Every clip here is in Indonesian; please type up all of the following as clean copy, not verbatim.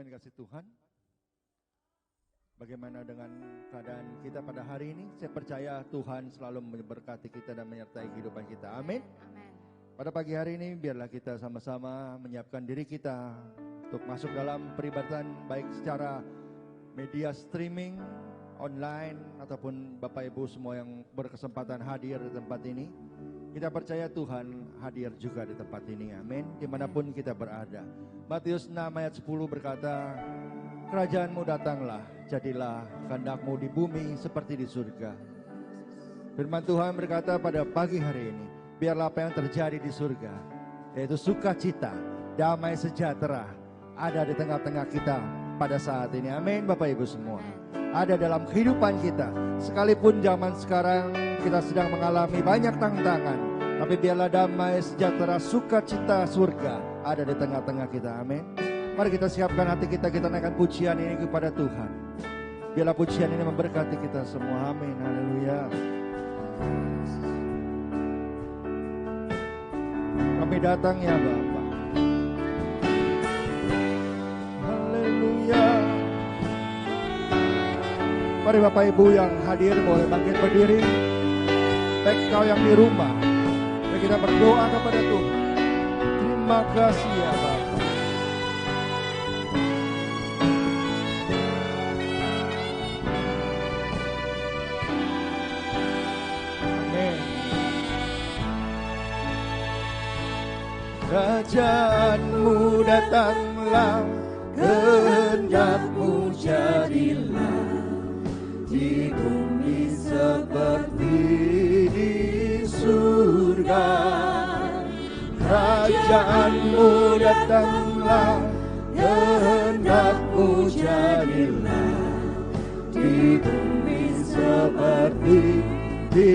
semua yang dikasih Tuhan. Bagaimana dengan keadaan kita pada hari ini? Saya percaya Tuhan selalu memberkati kita dan menyertai kehidupan kita. Amin. Pada pagi hari ini biarlah kita sama-sama menyiapkan diri kita untuk masuk dalam peribadatan baik secara media streaming, online, ataupun Bapak Ibu semua yang berkesempatan hadir di tempat ini. Kita percaya Tuhan hadir juga di tempat ini, amin, dimanapun kita berada. Matius 6 ayat 10 berkata, "Kerajaanmu datanglah, jadilah kehendakmu di bumi seperti di surga." Firman Tuhan berkata pada pagi hari ini, biarlah apa yang terjadi di surga, yaitu sukacita, damai sejahtera, ada di tengah-tengah kita pada saat ini, amin Bapak Ibu semua. Ada dalam kehidupan kita, sekalipun zaman sekarang kita sedang mengalami banyak tantangan, tapi biarlah damai sejahtera, sukacita surga ada di tengah-tengah kita, amin. Mari kita siapkan hati kita, kita naikkan pujian ini kepada Tuhan. Biarlah pujian ini memberkati kita semua, amin, haleluya. Kami datang ya Bapa, haleluya. Mari Bapak Ibu yang hadir boleh bangkit berdiri. Baik kau yang di rumah, mari kita berdoa kepada Tuhan. Terima kasih ya Bapa. Amin. Kerajaanmu datanglah, kehendakmu jadilah di bumi seperti di surga. Kerajaanmu datanglah, kehendakmu jadilah di bumi seperti di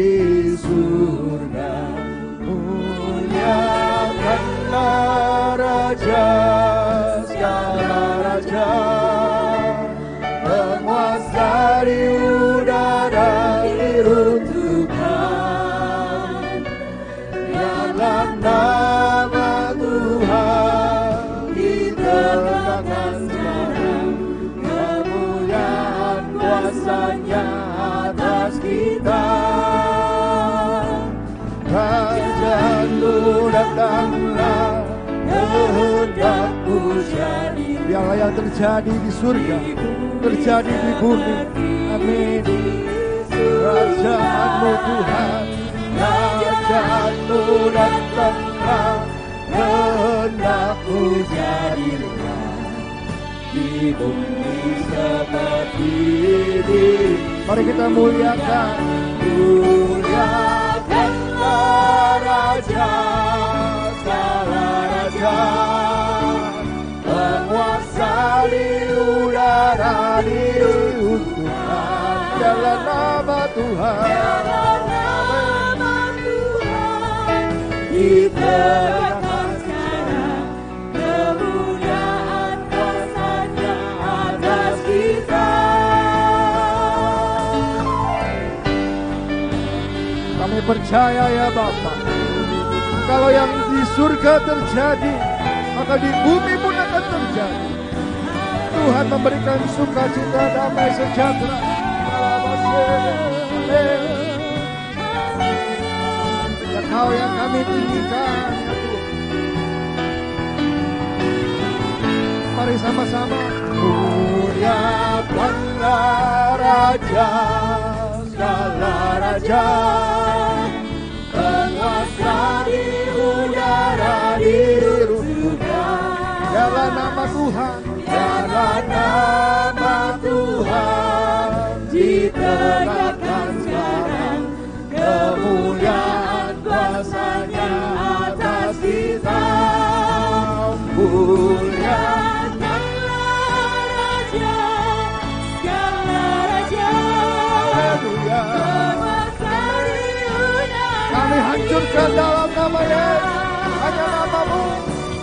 surga. Muliakanlah Raja segala raja, penguasa di udara diruntuhkan. Biarlah nama Tuhan ditegakkan sekarang, kemuliaan kuasa-Nya atas kita. Kerajaan-Mu datanglah, kehendakmu jadi. Biarlah yang terjadi di surga terjadi di bumi, amin. Kerajaan-Mu Tuhan, kerajaan-Mu datanglah, kehendakmu jadilah di bumi seperti di. Mari kita muliakan, muliakanlah Raja segala raja, penguasa di udara diruntuhkan. Biarlah nama Tuhan, biarlah nama Tuhan ditegakkan sekarang, kemuliaan kuasa-Nya atas kita. Kami percaya ya Bapa, kalau yang di surga terjadi, maka di bumi pun akan terjadi. Tuhan memberikan sukacita, damai sejahtera. Dan Kau yang kami tinggikan ya Tuhan. Mari sama-sama. Muliakanlah Raja segala raja, penguasa di udara diruntuhkan. Biarlah nama Tuhan, biarlah nama Tuhan ditegakkan sekarang, kemuliaan kuasa-Nya atas kita. Muliakanlah Raja segala raja, penguasa di udara. Kami hancurkan dalam nama Yesus, hanya nama-Mu.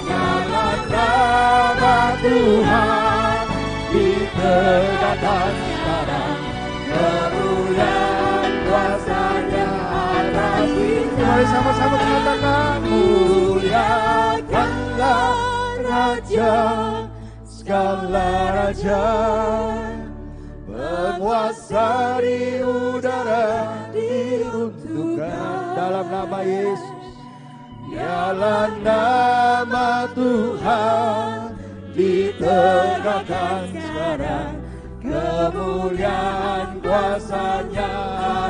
Biarlah nama Tuhan ditegakkan sekarang, kemuliaan kuasa-Nya atas kita. Mari sama-sama katakan, muliakanlah Raja segala raja, penguasa di udara diruntuhkan dalam nama Yesus. Biarlah nama Tuhan ditegakkan sekarang, kemuliaan kuasa-Nya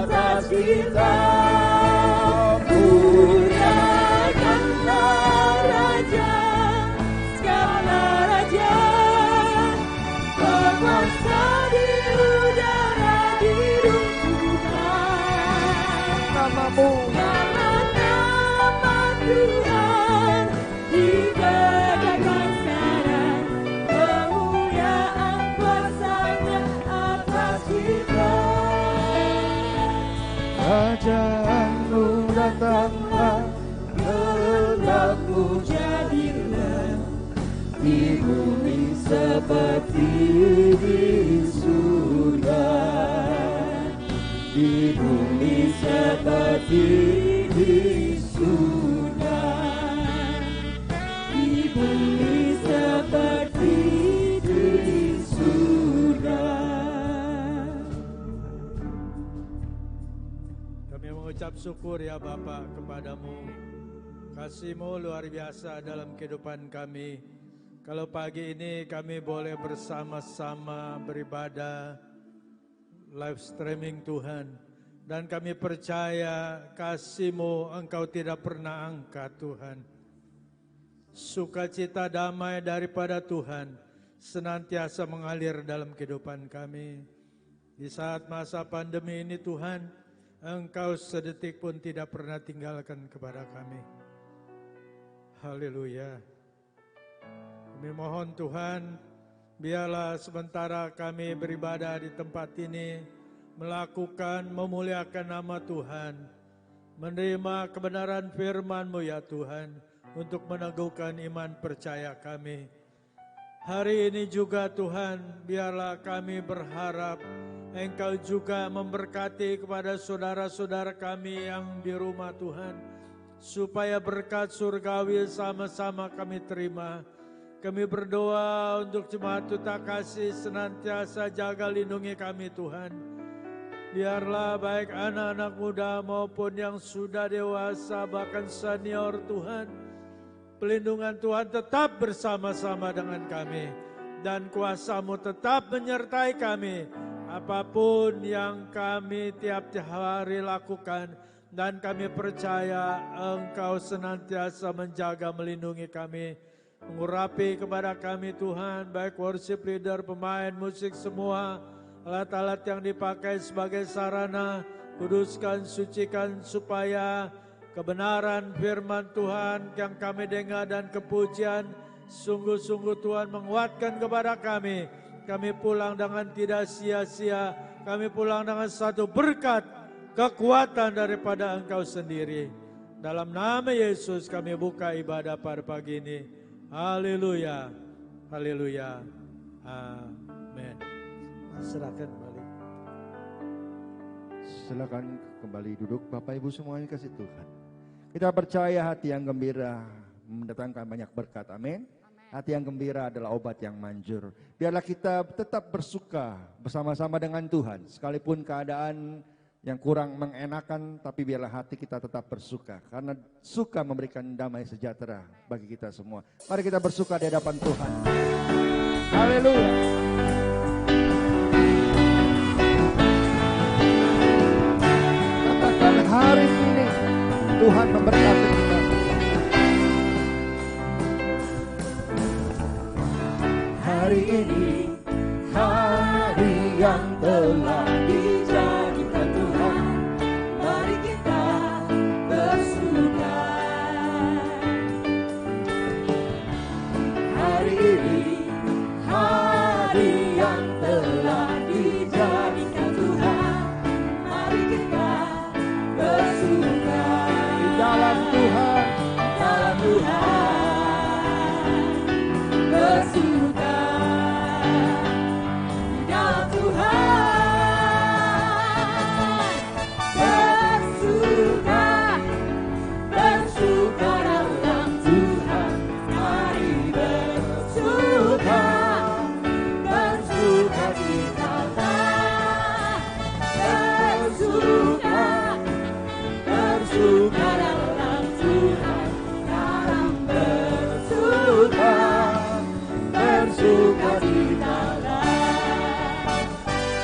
atas kita. Muliakanlah Raja, segala raja, penguasa di udara diruntuhkan. Namamu, nama Tuhan ditegakkan sekarang, kemuliaan kuasa-Nya atas kita. Kerajaan-Mu datanglah, kehendak-Mu jadilah di bumi seperti di surga, di bumi seperti di surga, di bumi seperti di surga. Kami mengucap syukur ya Bapa kepada-Mu. Kasih-Mu luar biasa dalam kehidupan kami. Kalau pagi ini kami boleh bersama-sama beribadah live streaming Tuhan. Dan kami percaya kasih-Mu Engkau tidak pernah angkat Tuhan. Sukacita damai daripada Tuhan senantiasa mengalir dalam kehidupan kami. Di saat masa pandemi ini Tuhan, Engkau sedetik pun tidak pernah tinggalkan kepada kami. Haleluya. Kami mohon Tuhan, biarlah sementara kami beribadah di tempat ini, melakukan, memuliakan nama Tuhan, menerima kebenaran firman-Mu ya Tuhan, untuk meneguhkan iman percaya kami. Hari ini juga Tuhan, biarlah kami berharap Engkau juga memberkati kepada saudara-saudara kami yang di rumah Tuhan, supaya berkat surgawi sama-sama kami terima. Kami berdoa untuk jemaat Tuta Kasih senantiasa jaga lindungi kami Tuhan. Biarlah baik anak-anak muda maupun yang sudah dewasa bahkan senior Tuhan, pelindungan Tuhan tetap bersama-sama dengan kami. Dan kuasa-Mu tetap menyertai kami apapun yang kami tiap-tiap hari lakukan. Dan kami percaya Engkau senantiasa menjaga melindungi kami, mengurapi kepada kami Tuhan, baik worship leader, pemain musik semua, alat-alat yang dipakai sebagai sarana, kuduskan, sucikan supaya kebenaran firman Tuhan yang kami dengar dan kepujian, sungguh-sungguh Tuhan menguatkan kepada kami. Kami pulang dengan tidak sia-sia, kami pulang dengan satu berkat, kekuatan daripada Engkau sendiri. Dalam nama Yesus kami buka ibadah pada pagi ini. Haleluya, haleluya, amin. Silakan kembali. Silakan kembali duduk Bapak Ibu semuanya kasih Tuhan. Kita percaya hati yang gembira mendatangkan banyak berkat, amin. Hati yang gembira adalah obat yang manjur. Biarlah kita tetap bersuka bersama-sama dengan Tuhan. Sekalipun keadaan yang kurang mengenakan, tapi biarlah hati kita tetap bersuka. Karena suka memberikan damai sejahtera bagi kita semua. Mari kita bersuka di hadapan Tuhan. Haleluya. Katakan hari ini Tuhan memberkati kita. Hari ini hari yang telah dijadikan Tuhan, mari kita bersuka. Hari ini hari yang telah dijadikan Tuhan, mari kita bersuka. Di dalam Tuhan, dalam Tuhan bersuka.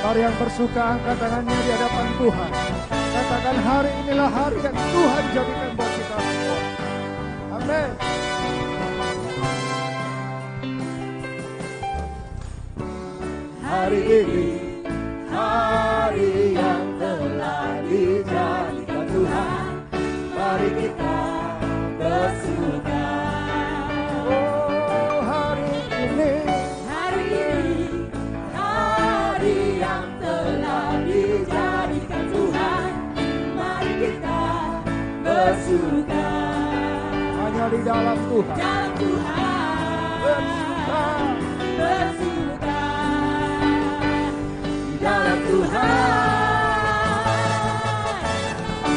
Mari yang bersuka angkat tangannya di hadapan Tuhan. Katakan hari inilah hari yang Tuhan jadikan buat kita semua. Amin. Hari ini hari yang telah dijadikan Tuhan. Mari kita bersuka. Oh, hari ini hari yang telah dijadikan Tuhan. Mari kita bersuka. Hanya di dalam Tuhan. Dalam Tuhan. Bersuka. Bersuka. Di dalam Tuhan.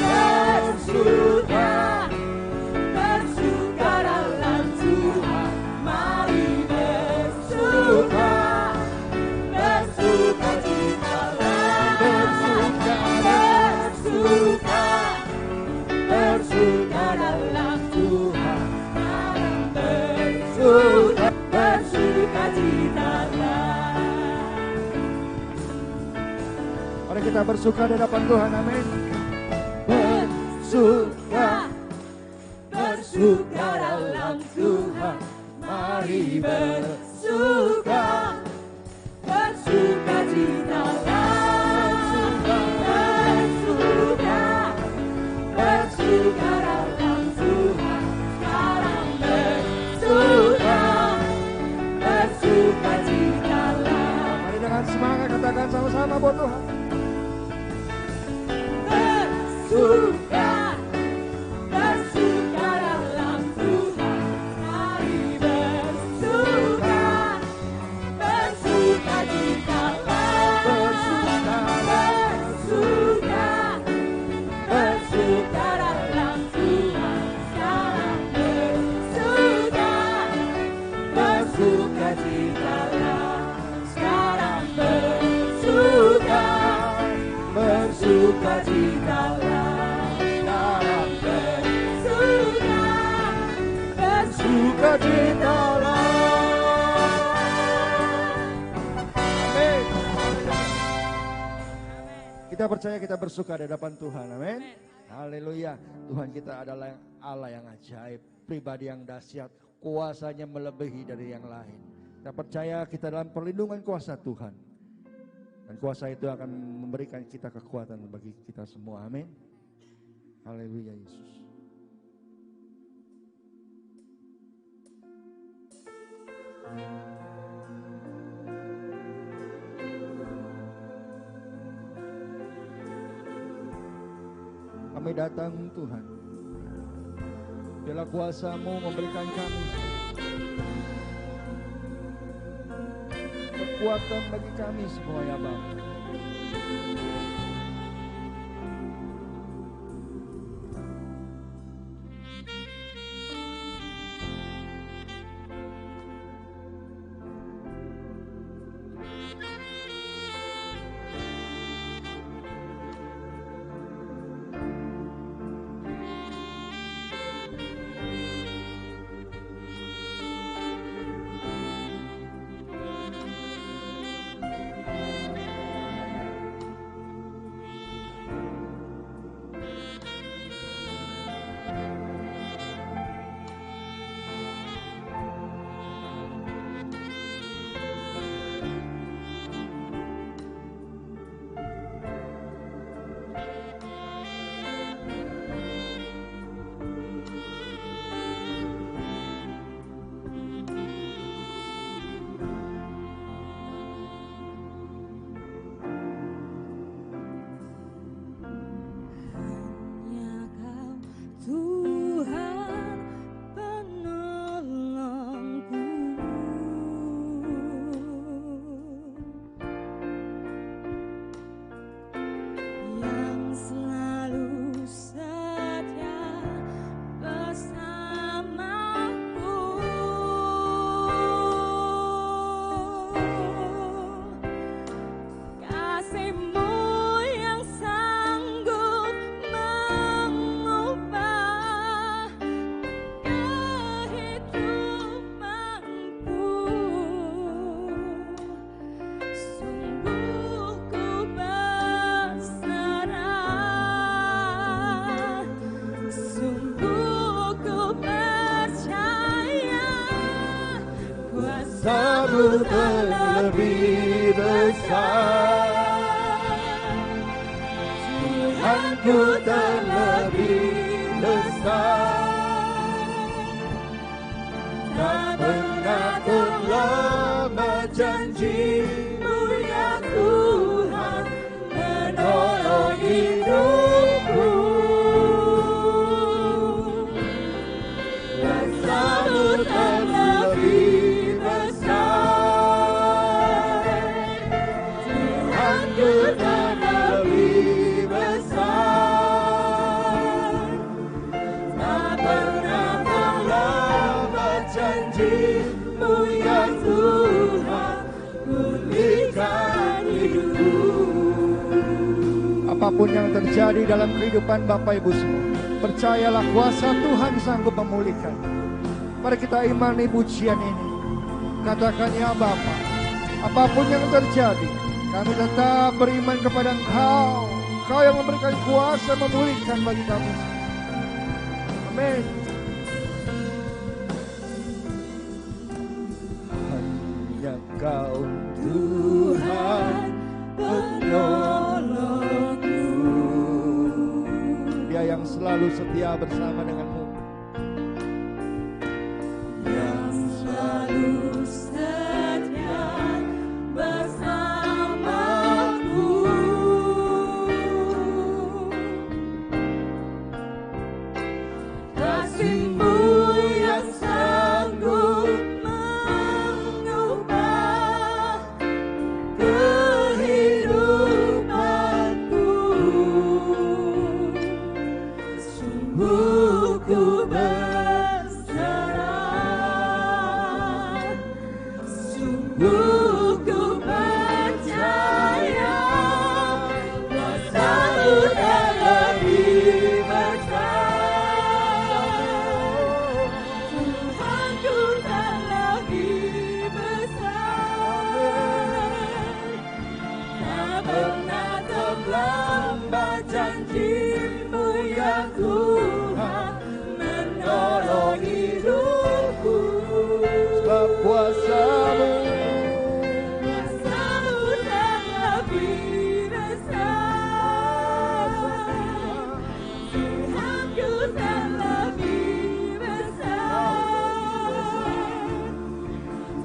Bersuka. Bersuka dalam Tuhan. Mari bersuka. Bersuka citalah. Bersuka. Bersuka. Bersuka dalam Tuhan. Bersuka. Bersuka citalah. Mari kita bersuka di hadapan Tuhan. Amin. Bersuka. Bersuka dalam Tuhan. Mari bersuka. Bersuka citalah. Bersuka. Bersuka dalam Tuhan. Sekarang bersuka. Bersuka citalah. Mari dengan semangat katakan sama-sama buat Tuhan. Bersuka. Bersuka dalam Tuhan. Mari bersuka. Bersuka citalah. Bersuka. Bersuka. Bersuka dalam Tuhan. Sekarang bersuka. Bersuka citalah. Sekarang bersuka. Bersuka citalah. Sekarang bersuka. Bersuka citalah. Amin. Kita percaya kita bersuka di hadapan Tuhan. Amin. Haleluya. Tuhan kita adalah Allah yang ajaib, pribadi yang dahsyat, kuasanya melebihi dari yang lain. Kita percaya kita dalam perlindungan kuasa Tuhan. Dan kuasa itu akan memberikan kita kekuatan bagi kita semua. Amin. Haleluya Yesus. Kami datang Tuhan. Biarlah kuasa-Mu memberikan kami kekuatan bagi kami semua ya Bapa. Tuhanku terlebih besar, Tuhanku terlebih besar, tak pernah terlambat janji-Mu ya Tuhan menolong hidupku. Kuasa-Mu terlebih besar, Tuhanku terlebih besar, tak pernah terlambat janji-Mu ya Tuhan pulihkan hidupku. Apapun yang terjadi dalam kehidupan Bapak Ibu semua, percayalah kuasa Tuhan sanggup memulihkan. Mari kita imani pujian ini. Katakan, ya Bapa, apapun yang terjadi, kami tetap beriman kepada Engkau. Engkau yang memberikan kuasa memulihkan bagi kami. Amin. Hanya Kau Tuhan penolongku, Dia yang selalu setia bersama denganmu, yang selalu setia bersamaku. Kasih-Mu yang sanggup mengubah kehidupanku. Sungguh ku berserah, sungguh ku percaya, kuasa-Mu terlebih besar, Tuhanku terlebih besar, tak pernah terlambat janji-Mu ya Tuhan menolong hidupku. Sebab kuasa-Mu terlebih besar, Tuhanku terlebih besar,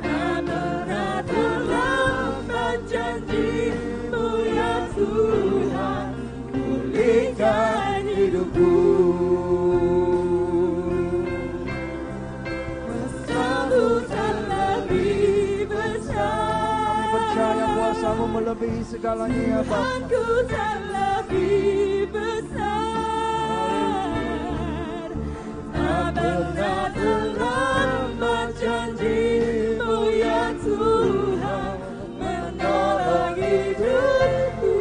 tak pernah terlambat janji-Mu ya Tuhan pulihkan hidupku. Kuasa-Mu terlebih besar, kami percaya kuasa-Mu melebihi segalanya ya Bapa. Tuhanku terlebih besar, tak pernah terlambat janji-Mu ya Tuhan menolong hidupku.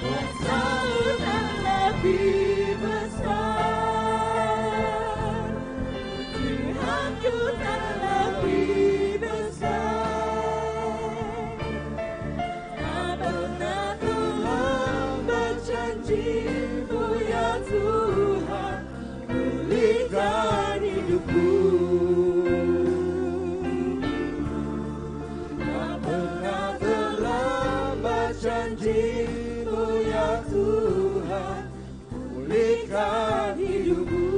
Kuasa-Mu terlebih besar, Tuhanku terlebih besar, tak pernah terlambat janji-Mu ya Tuhan pulihkan hidupku. Tak pernah terlambat janji-Mu ya Tuhan pulihkan hidupku.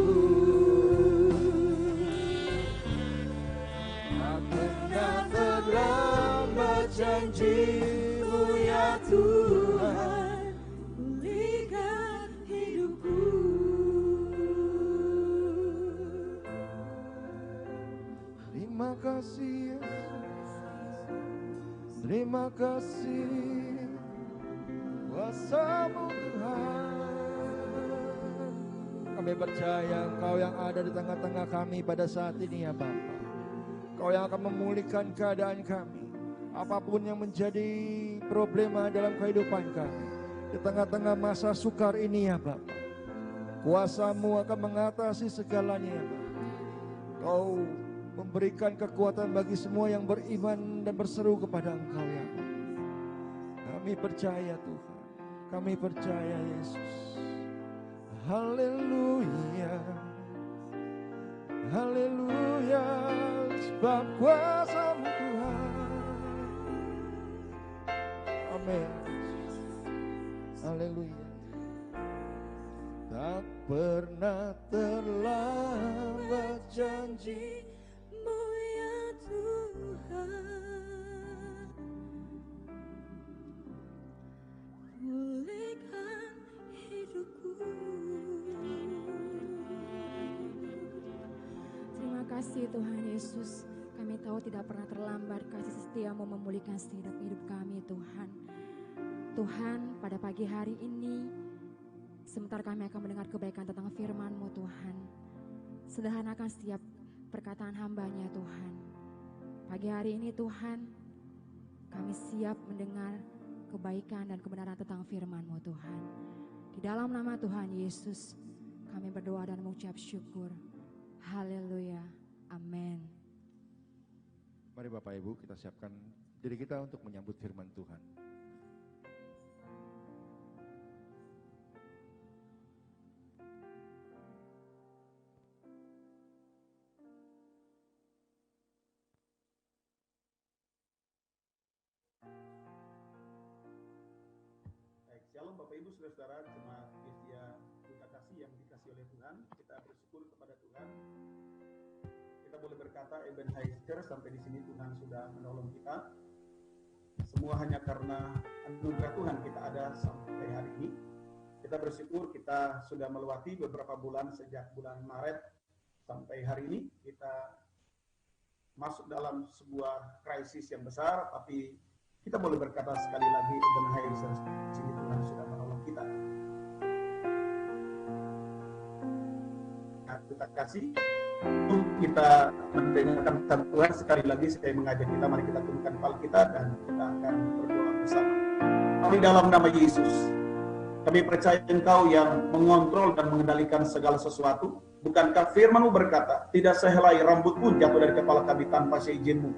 Tak pernah terlambat janji-Mu ya Tuhan pulihkan hidupku. Terima kasih Yesus, terima kasih kuasa-Mu Tuhan. Kami percaya Engkau yang ada di tengah-tengah kami pada saat ini ya Bapa. Engkau yang akan memulihkan keadaan kami. Apapun yang menjadi problema dalam kehidupan kami, di tengah-tengah masa sukar ini ya Bapa, kuasa-Mu akan mengatasi segalanya ya Bapa. Kau memberikan kekuatan bagi semua yang beriman dan berseru kepada Engkau ya Bapa. Kami percaya Tuhan, kami percaya Yesus. Haleluya, Haleluya, sebab kuasa-Mu Tuhan. Amin. Haleluya. Tak pernah terlambat janji-Mu ya Tuhan. Pulihkan hidupku. Terima kasih Tuhan Yesus. Kami tahu tidak pernah terlambat kasih setia-Mu memulihkan setiap hidup kami Tuhan. Tuhan, pada pagi hari ini, sebentar kami akan mendengar kebaikan tentang firman-Mu Tuhan. Sederhanakan setiap perkataan hamba-Nya Tuhan. Pagi hari ini Tuhan, kami siap mendengar kebaikan dan kebenaran tentang firman-Mu Tuhan. Di dalam nama Tuhan Yesus, kami berdoa dan mengucap syukur. Haleluya. Amin. Mari Bapak Ibu kita siapkan diri kita untuk menyambut firman Tuhan. Shalom Bapak Ibu Saudara-saudara jemaat Gereja Duta Kasih yang dikasihi oleh Tuhan. Kita bersyukur kepada Tuhan. Kita boleh berkata Ebenezer, sampai di sini Tuhan sudah menolong kita. Semua hanya karena anugerah Tuhan kita ada sampai hari ini. Kita bersyukur kita sudah melewati beberapa bulan sejak bulan Maret sampai hari ini. Kita masuk dalam sebuah krisis yang besar, tapi kita boleh berkata sekali lagi Ebenezer, sini Tuhan sudah menolong kita. Kita kasih kita mendengarkan pesan Tuhan. Sekali lagi saya mengajak kita, mari kita tundukkan kepala kita dan kita akan berdoa bersama. Di dalam nama Yesus, kami percaya Engkau yang mengontrol dan mengendalikan segala sesuatu. Bukankah firman-Mu berkata, tidak sehelai rambut pun jatuh dari kepala kami tanpa seizin-Mu.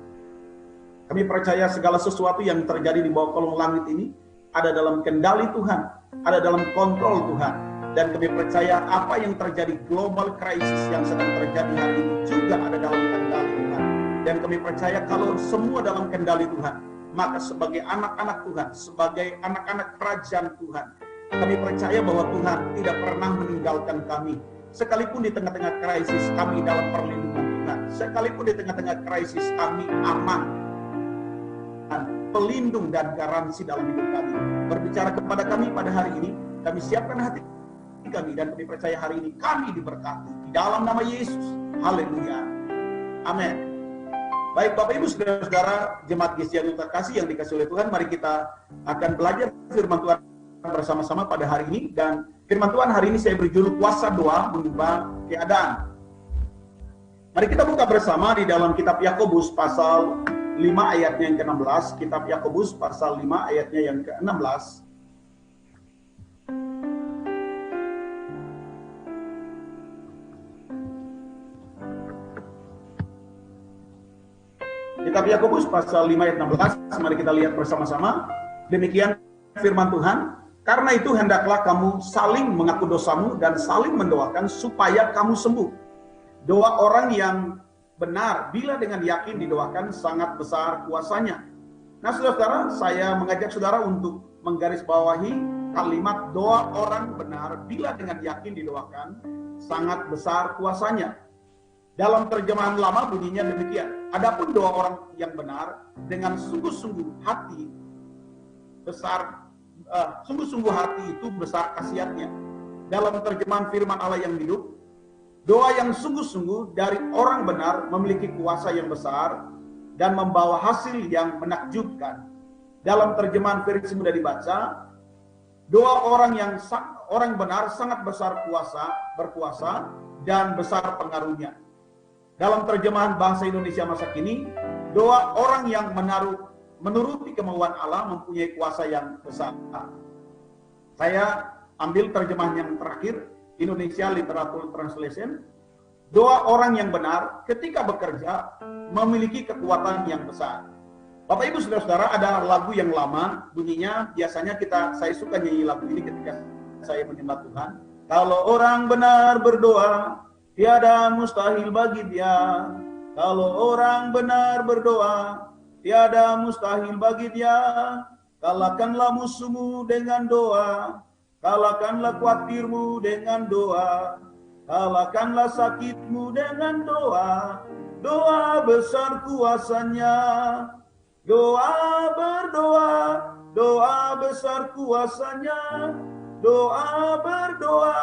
Kami percaya segala sesuatu yang terjadi di bawah kolong langit ini ada dalam kendali Tuhan, ada dalam kontrol Tuhan. Dan kami percaya apa yang terjadi global crisis yang sedang terjadi hari ini juga ada dalam kendali Tuhan. Dan kami percaya kalau semua dalam kendali Tuhan, maka sebagai anak-anak Tuhan, sebagai anak-anak kerajaan Tuhan, kami percaya bahwa Tuhan tidak pernah meninggalkan kami. Sekalipun di tengah-tengah krisis kami dalam perlindungan Tuhan, sekalipun di tengah-tengah krisis kami aman, pelindung dan garansi dalam hidup kami. Berbicara kepada kami pada hari ini, kami siapkan hati kami dan kami percaya hari ini kami diberkati di dalam nama Yesus. Haleluya. Amin. Baik Bapak Ibu Saudara-saudara jemaat Gereja Duta Kasih yang dikasihi oleh Tuhan, mari kita akan belajar firman Tuhan bersama-sama pada hari ini. Dan firman Tuhan hari ini saya beri judul kuasa doa mengubah keadaan. Mari kita buka bersama di dalam kitab Yakobus pasal 5 ayatnya yang ke-16, kitab Yakobus pasal 5 ayatnya yang ke-16. Kitab Yakobus pasal 5 ayat 16, mari kita lihat bersama-sama. Demikian firman Tuhan, karena itu hendaklah kamu saling mengaku dosamu dan saling mendoakan supaya kamu sembuh. Doa orang yang benar bila dengan yakin didoakan sangat besar kuasanya. Nah saudara, saya mengajak saudara untuk menggarisbawahi kalimat doa orang benar bila dengan yakin didoakan sangat besar kuasanya. Dalam terjemahan lama bunyinya demikian. Adapun doa orang yang benar dengan sungguh-sungguh hati besar, sungguh-sungguh hati itu besar khasiatnya. Dalam terjemahan firman Allah yang hidup, doa yang sungguh-sungguh dari orang benar memiliki kuasa yang besar dan membawa hasil yang menakjubkan. Dalam terjemahan versi mudah dibaca, doa orang benar sangat besar berkuasa dan besar pengaruhnya. Dalam terjemahan bahasa Indonesia masa kini, doa orang yang menuruti kemauan Allah mempunyai kuasa yang besar. Saya ambil terjemahan yang terakhir, Indonesia Literature Translation. Doa orang yang benar ketika bekerja memiliki kekuatan yang besar. Bapak Ibu Saudara-saudara, ada lagu yang lama, bunyinya biasanya saya suka nyanyi lagu ini ketika saya menyembah Tuhan. Kalau orang benar berdoa, tiada mustahil bagi Dia. Kalau orang benar berdoa, tiada mustahil bagi Dia. Kalahkanlah musuhmu dengan doa, kalahkanlah khawatirmu dengan doa, kalahkanlah sakitmu dengan doa. Doa besar kuasanya, doa berdoa, doa besar kuasanya, doa berdoa,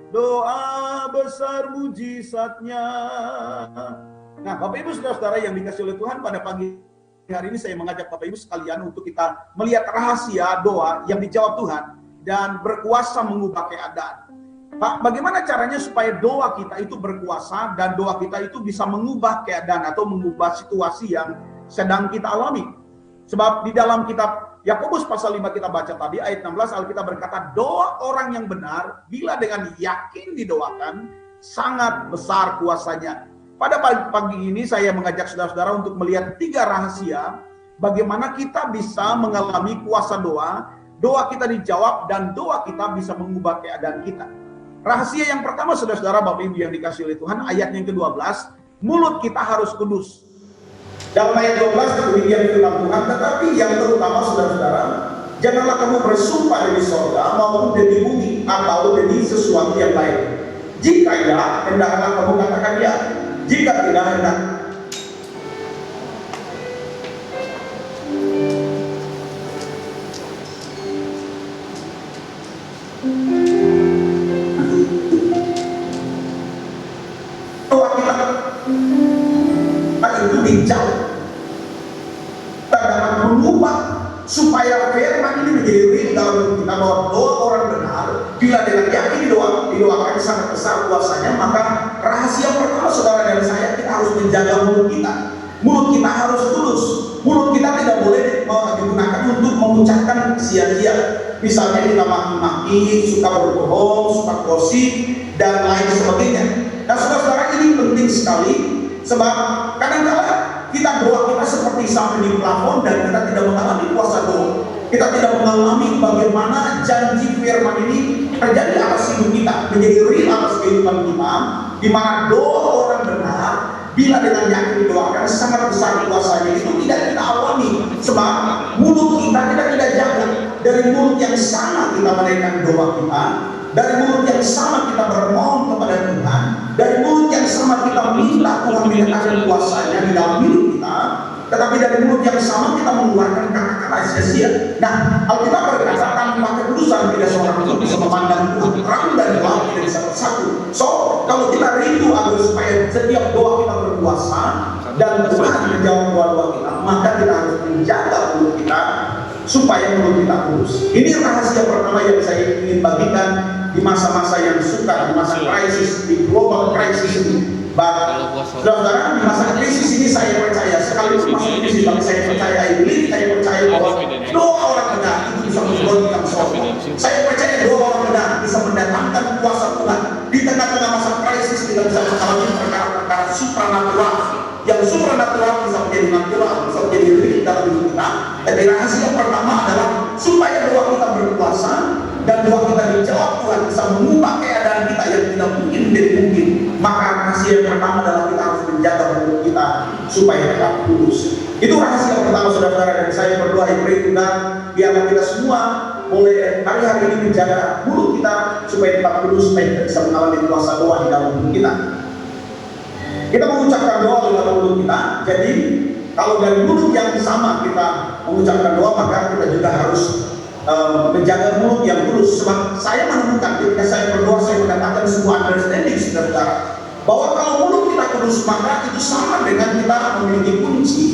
doa besar mujizatnya. Nah, Bapak Ibu Saudara-saudara yang dikasihi oleh Tuhan, pada pagi hari ini saya mengajak Bapak Ibu sekalian untuk kita melihat rahasia doa yang dijawab Tuhan dan berkuasa mengubah keadaan. Pak, bagaimana caranya supaya doa kita itu berkuasa dan doa kita itu bisa mengubah keadaan atau mengubah situasi yang sedang kita alami? Sebab di dalam kitab Yakobus pasal 5 kita baca tadi ayat 16, Alkitab berkata, doa orang yang benar bila dengan yakin didoakan sangat besar kuasanya. Pada pagi ini saya mengajak saudara-saudara untuk melihat 3 rahasia bagaimana kita bisa mengalami kuasa doa, doa kita dijawab dan doa kita bisa mengubah keadaan kita. Rahasia yang pertama saudara-saudara Bapak Ibu yang dikasihi oleh Tuhan, ayat yang ke-12, mulut kita harus kudus. Dalam ayat 12 demikian firman Tuhan, tetapi yang terutama saudara-saudara, janganlah kamu bersumpah demi sorga maupun demi bumi atau demi sesuatu yang lain. Jika ya, hendaklah kamu katakan ya. Jika tidak, hendak. Doa kita itu dijawab. Kita dapat mengubah supaya firman ini menjadi real dalam kita, bahwa doa orang benar bila dengan yakin didoakan sangat besar kuasanya. Maka rahasia pertama saudara dan saya, kita harus menjaga mulut kita. Mulut kita harus tulus. Mulut kita tidak boleh digunakan untuk mengucapkan sia-sia. Misalnya kita maki-maki, suka berbohong, suka gosip dan lain sebagainya. Nah saudara-saudara, ini penting sekali, sebab kadang-kadang kita doa kita seperti sampai di plafon dan kita tidak mengalami kuasa doa. Kita tidak mengalami bagaimana janji firman ini terjadi atas hidup kita, menjadi real atas kehidupan kita, di mana doa orang benar bila dengan yakin didoakan sangat besar kuasanya. Itu tidak kita alami, sebab mulut kita tidak jaga. Dari mulut yang sama kita menaikkan doa kita, dari mulut yang sama kita bermohon kepada Tuhan, dari mulut yang sama kita minta Tuhan menyatakan kuasanya di dalam hidup kita. Tetapi dari mulut yang sama kita mengeluarkan kata-kata sia-sia. Nah, Alkitab berkata tanpa kekudusan tidak seorang pun bisa memandang Tuhan. Terang dan gelap tidak bisa bersatu. So, kalau kita rindu agar supaya setiap doa kita berkuasa dan Tuhan menjawab doa-doa kita, maka kita harus menjaga mulut kita supaya mulut kita kudus. Ini rahasia pertama yang saya ingin bagikan di masa-masa yang sukar, di masa krisis, di global krisis ini. Saudara, di masa krisis ini saya percaya, sekalipun masuk krisis, tapi saya percaya ini, saya percaya bahwa doa orang benar itu bisa menurunkan sorga. Saya percaya doa orang benar bisa mendatangkan kuasa Tuhan. Di tengah-tengah masa krisis kita bisa mengalami perkara-perkara supranatural. Yang supranatural bisa menjadi natural, bisa menjadi real dalam hidup kita. Jadi rahasia pertama adalah supaya doa kita berkuasa dan doa kita dijawab, Tuhan bisa mengubah keadaan kita yang tidak mungkin menjadi mungkin. Maka rahasia yang pertama adalah kita harus menjaga mulut kita supaya tetap kudus. Itu rahasia pertama saudara-saudara, dan saya berdoa pray Tuhan biarlah kita semua boleh hari-hari ini menjaga mulut kita supaya tetap kudus, supaya kita bisa mengalami kuasa doa di dalam mulut kita. Kita mengucapkan doa dalam mulut kita. Jadi kalau dari mulut yang sama kita mengucapkan doa, maka kita juga harus menjaga mulut yang kudus. Sebab saya menemukan ketika saya berdoa, saya mendapatkan sebuah understanding saudara-saudara, bahwa kalau mulut kita kudus, maka itu sama dengan kita memiliki kunci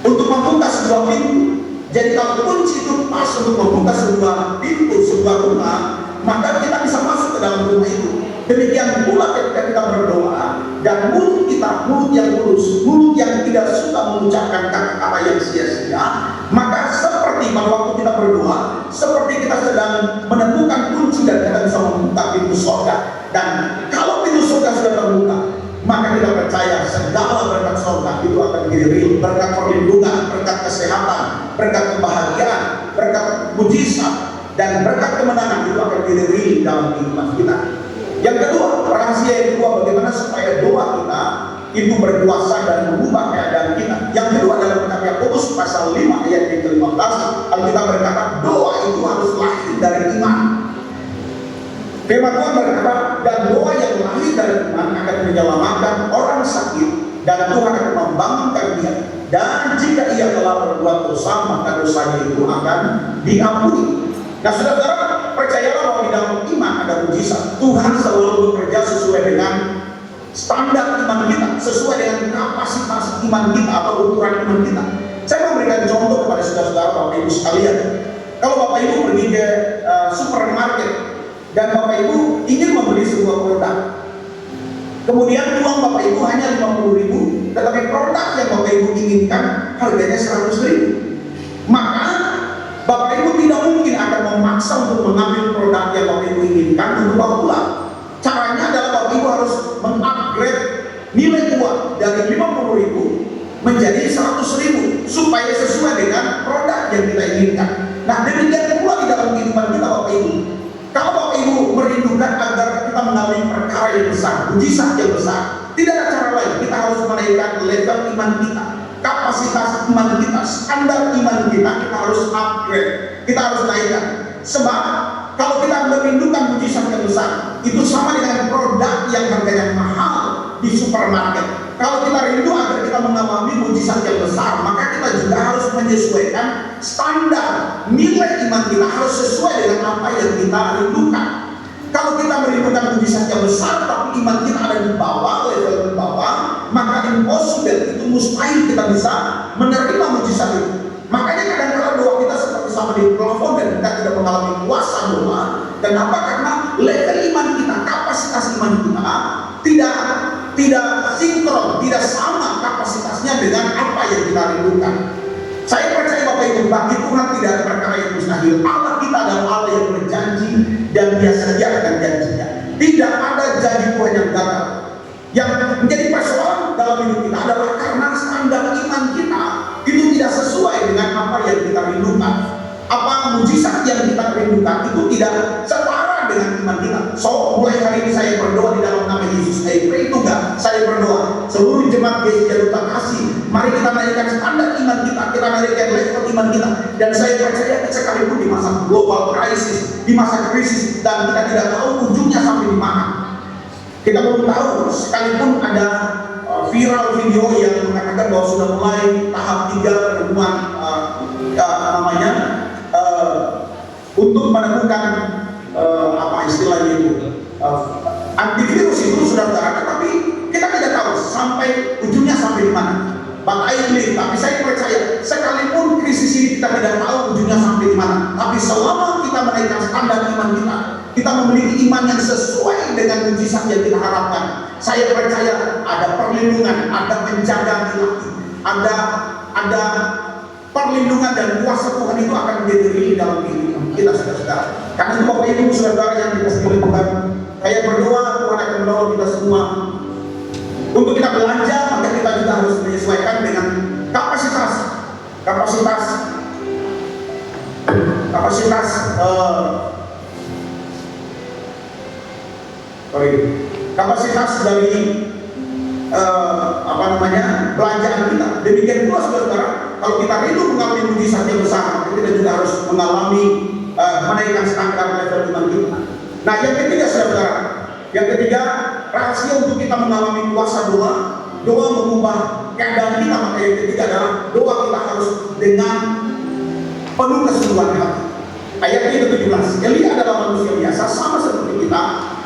untuk membuka sebuah pintu. Jadi kalau kunci itu pas untuk membuka sebuah pintu, sebuah rumah, maka kita bisa masuk ke dalam rumah itu. Demikian pula ketika kita berdoa dan mulut kita, mulut yang kudus, mulut yang tidak suka mengucapkan kata-kata yang sia-sia, maka seperti pada waktu kita berdoa, seperti kita sedang menemukan kunci dan kita bisa membuka pintu surga. Dan kalau pintu surga sudah terbuka, maka kita percaya segala berkat surga itu akan menjadi real. Berkat perlindungan, berkat kesehatan, berkat kebahagiaan, berkat mujizat, dan berkat kemenangan itu akan menjadi real dalam kehidupan kita. Yang kedua, rahasia yang kedua, bagaimana supaya doa kita itu berkuasa dan mengubah keadaan kita. Yang kedua, dalam kitab Yakobus pasal 5 ayat yang ke-15, Alkitab berkata doa itu harus lahir dari iman. Firman Tuhan berkata, dan doa yang lahir dari iman akan menyelamatkan orang sakit, dan Tuhan akan membangunkan dia. Dan jika ia telah berbuat dosa, maka dosanya itu akan diampuni. Nah, saudara-saudara, percayalah bahwa di dalam iman ada mujizat. Tuhan selalu bekerja sesuai dengan standar iman kita, sesuai dengan kapasitas iman kita atau ukuran iman kita. Saya memberikan contoh kepada saudara-saudara, Bapak Ibu sekalian. Kalau Bapak Ibu pergi ke supermarket dan Bapak Ibu ingin membeli sebuah produk, kemudian uang Bapak Ibu hanya 50.000, tetapi produk yang Bapak Ibu inginkan harganya 100.000. Maka Bapak Ibu tidak mungkin akan memaksa untuk mengambil produk yang Bapak Ibu inginkan untuk bawa pulang. Caranya adalah Bapak Ibu harus mengupgrade nilai uang dari 50.000 menjadi 100.000 supaya sesuai dengan produk yang kita inginkan. Nah, demikian pula di dalam kehidupan kita, Bapak Ibu. Kalau Bapak Ibu merindukan agar kita mengalami perkara yang besar, mujizat yang besar, tidak ada cara lain. Kita harus menaikkan level iman kita, kapasitas iman kita, standar iman kita harus upgrade, kita harus naikkan. Sebab kalau kita merindukan mujizat yang besar, itu sama dengan produk yang harganya mahal di supermarket. Kalau kita rindu agar kita mengalami mujizat yang besar, maka kita juga harus menyesuaikan standar nilai iman kita harus sesuai dengan apa yang kita rindukan. Kalau kita merindukan mujizat yang besar, tapi iman kita ada di bawah, level di bawah, maka impossible, itu mustahil kita bisa menerima mujizat itu. Makanya kadang-kadang doa kita seperti sama di plafon dan kita tidak mengalami kuasa doa. Kenapa? Karena level iman kita, kapasitas iman kita tidak sinkron, tidak sama kapasitasnya dengan apa yang kita rindukan. Saya percaya Bapak Ibu, bagi Tuhan tidak ada perkara yang mustahil. Allah kita adalah Allah yang berjanji dan Dia sediakan janjinya. Tidak ada janji Tuhan yang gagal. Yang menjadi persoalan dalam hidup kita adalah karena standar iman kita itu tidak sesuai dengan apa yang kita rindukan. Apa mujizat yang kita rindukan itu tidak setara dengan iman kita. So, mulai hari ini saya berdoa di dalam nama Yesus. Saya pray itu enggak? Saya berdoa seluruh jemaat GSI Jaruta Kasih, mari kita naikkan standar iman kita naikkan level iman kita. Dan saya percaya sekalipun di masa global crisis, di masa krisis, dan kita tidak tahu ujungnya sampai di mana. Kita belum tahu, sekalipun ada viral video yang mengatakan bahwa sudah mulai tahap 3 penemuan untuk menemukan apa istilahnya itu antivirus itu sudah ada, tapi kita tidak tahu sampai ujungnya sampai di mana. But I believe, tapi saya percaya sekalipun krisis ini kita tidak tahu ujungnya sampai di mana, tapi selama kita menaikkan standar iman kita memiliki iman yang sesuai dengan mujizat yang kita harapkan. Saya percaya ada perlindungan, ada penjagaan ilahi, ada perlindungan dan kuasa Tuhan itu akan menjadi real dalam kehidupan kita, saudara-saudara. Karena itu Bapak Ibu saudara yang dikasihi oleh Tuhan, saya berdoa Tuhan akan menolong kita semua. Untuk kita belanja, maka kita juga harus menyesuaikan dengan kapasitas dari belanjaan kita. Demikian pula saudara, kalau kita rindu mengalami mujizat yang besar, kita juga harus mengalami menaikkan standar level iman kita. Nah, yang ketiga saudara, rahasia untuk kita mengalami kuasa doa mengubah keadaan kita. Maka yang ketiga adalah doa kita harus dengan penuh kesungguhan hati. Ayat yang ke-17, Elia adalah manusia biasa sama seperti kita,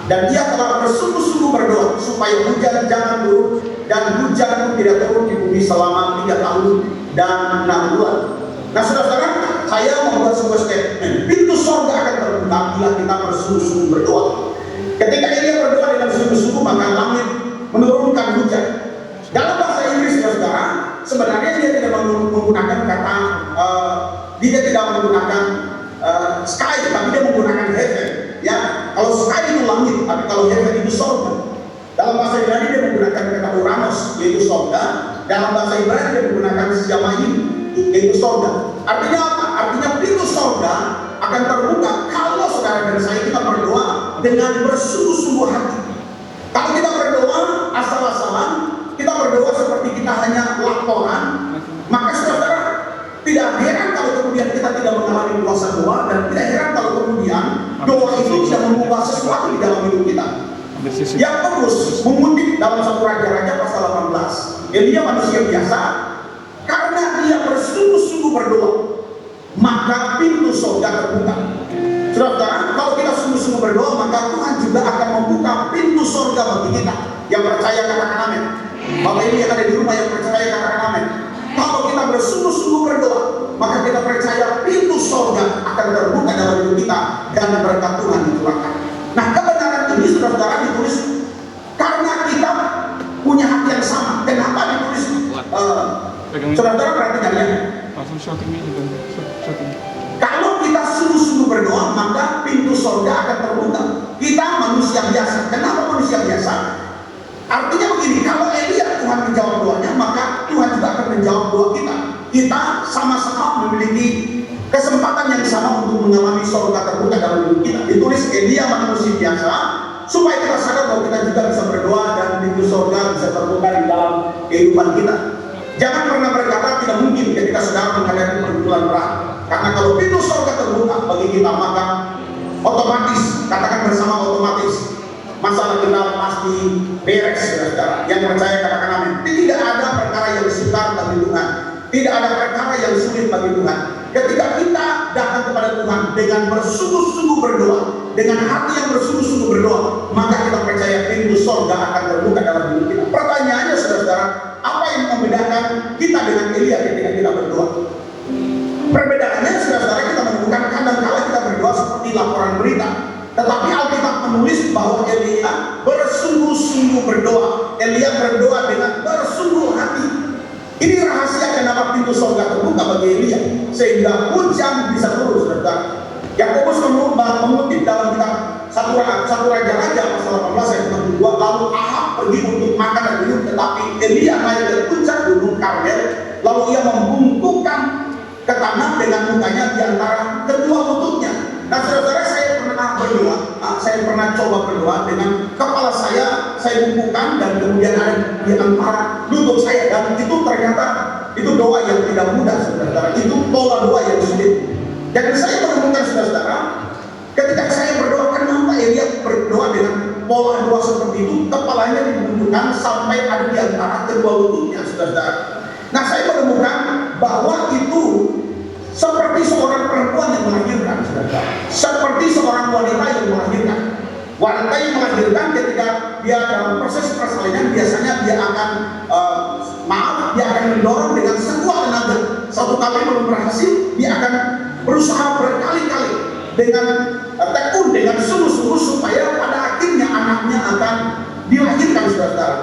dan dia telah bersungguh-sungguh berdoa supaya hujan jangan turun, dan hujan pun tidak turun di bumi selama 3 tahun dan 6 bulan. Nah, saudara-saudara, saya membuat sebuah statement, pintu surga akan terbuka bila kita bersungguh-sungguh berdoa. Ketika Elia berdoa dengan sungguh-sungguh, maka langit menurunkan hujan. Dalam bahasa Inggris, saudara, sebenarnya dia tidak menggunakan kata, dia tidak menggunakan sky, tapi dia menggunakan heaven. Ya, kalau sky itu langit, tapi kalau heaven itu surga. Dalam bahasa Ibrani dia menggunakan kata Uranos, yaitu surga. Dalam bahasa Ibrani dia menggunakan Shamayim, yaitu surga. Artinya apa? Artinya pintu surga akan terbuka kalau saudara dan saya kita berdoa dengan bersungguh-sungguh hati. Kalau kita berdoa asal-asalan, kita berdoa seperti kita hanya laporan, maka saudara tidak heran kalau kemudian kita tidak mengalami kuasa doa, dan tidak heran kalau kemudian doa itu tidak mengubah sesuatu di dalam hidup kita. Yang terus mengutip dalam 1 Raja-Raja pasal 18, Elia manusia biasa, karena dia bersungguh-sungguh berdoa, maka pintu surga terbuka. Saudara, kalau kita sungguh-sungguh berdoa, maka Tuhan juga akan membuka pintu surga bagi kita. Yang percaya katakan amin. Bapak ini yang ada di rumah yang percaya katakan amin. Kalau kita bersungguh-sungguh berdoa, maka kita percaya pintu surga akan terbuka dalam hidup kita dan berkat Tuhan dicurahkan. Nah, kebenaran ini saudara ditulis karena kita punya hati yang sama. Kenapa ditulis? Saudara perhatikan ya. Kalau kita sungguh-sungguh berdoa, maka pintu surga akan terbuka. Kita manusia biasa. Kenapa manusia biasa? Artinya begini, kalau Elia Tuhan menjawab doanya, maka Tuhan juga akan menjawab doa kita. Kita sama-sama memiliki kesempatan yang sama untuk mengalami surga terbuka dalam hidup kita. Ditulis Elia manusia biasa, supaya kita sadar bahwa kita juga bisa berdoa dan pintu surga bisa terbuka di dalam kehidupan kita. Jangan pernah berkata tidak mungkin ketika saudara menghadapi pergumulan berat. Karena kalau pintu surga terbuka bagi kita, maka otomatis, katakan bersama otomatis, masalah kita pasti beres, saudara. Yang percaya katakan amin. Tidak ada perkara yang sukar bagi Tuhan. Tidak ada perkara yang sulit bagi Tuhan. Ketika kita datang kepada Tuhan dengan bersungguh-sungguh berdoa, dengan hati yang bersungguh-sungguh berdoa, maka kita percaya pintu surga akan terbuka dalam hidup kita. Pertanyaannya, saudara, apa yang membedakan kita dengan Elia ketika kita berdoa? Perbedaannya, saudara, kita menemukan kadang-kala kita berdoa seperti laporan berita. Tetapi Alkitab menulis bahwa Elia bersungguh-sungguh berdoa. Elia berdoa dengan bersungguh hati. Ini rahasia kenapa pintu surga terbuka bagi Elia, sehingga hujan bisa turun, saudara. Yakobus mengutip dalam kitab 1 Raja-Raja pasal 18 ayat 42, lalu Ahab pergi untuk makan dan minum, tetapi Elia naik ke puncak gunung Karmel, lalu ia membungkukkan ke tanah dengan mukanya di antara kedua lututnya. Nah, saudara, saya pernah berdoa, saya pernah coba berdoa dengan kepala saya bungkukkan dan kemudian ada di antara lutut saya, dan itu ternyata itu doa yang tidak mudah, saudara. Itu pola doa yang sulit. Dan saya menemukan, saudara, ketika saya berdoa, kenapa Elia berdoa dengan pola doa seperti itu, kepalanya dibungkukkan sampai ada di antara kedua lututnya, saudara. Nah, saya menemukan bahwa itu seperti seorang perempuan yang melahirkan, saudara. Seperti seorang wanita yang melahirkan. Wanita yang melahirkan ketika dia dalam proses persalinan, biasanya dia akan dia akan mendorong dengan sekuat tenaga. Satu kali belum berhasil, dia akan berusaha berkali-kali dengan tekun, dengan sungguh-sungguh, supaya pada akhirnya anaknya akan dilahirkan, saudara.